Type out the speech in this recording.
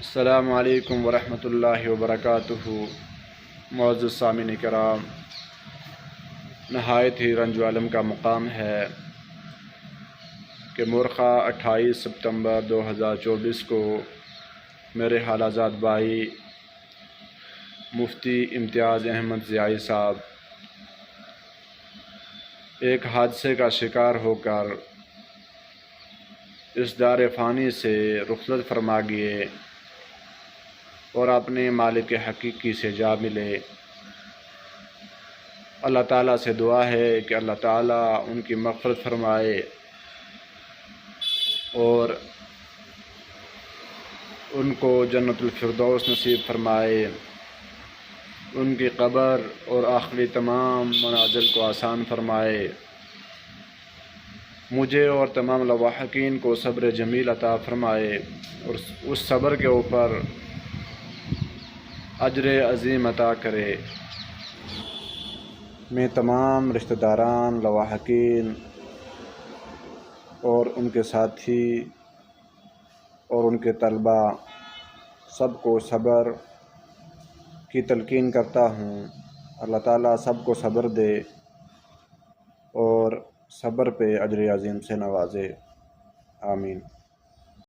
السلام علیکم ورحمۃ اللہ وبرکاتہ۔ معزز سامعین کرام، نہایت ہی رنج و الم کا مقام ہے کہ مورخہ 28 ستمبر 2024 کو میرے خالازاد بھائی مفتی امتیاز احمد ضیائی صاحب ایک حادثے کا شکار ہو کر اس دار فانی سے رخصت فرما گئے اور اپنے مالک حقیقی سے جا ملے۔ اللہ تعالیٰ سے دعا ہے کہ اللہ تعالیٰ ان کی مغفرت فرمائے اور ان کو جنت الفردوس نصیب فرمائے، ان کی قبر اور آخری تمام منازل کو آسان فرمائے، مجھے اور تمام لواحقین کو صبر جمیل عطا فرمائے اور اس صبر کے اوپر اجر عظیم عطا کرے۔ میں تمام رشتہ داران، لواحقین اور ان کے ساتھی اور ان کے طلباء سب کو صبر کی تلقین کرتا ہوں۔ اللہ تعالیٰ سب کو صبر دے اور صبر پہ اجر عظیم سے نوازے، آمین۔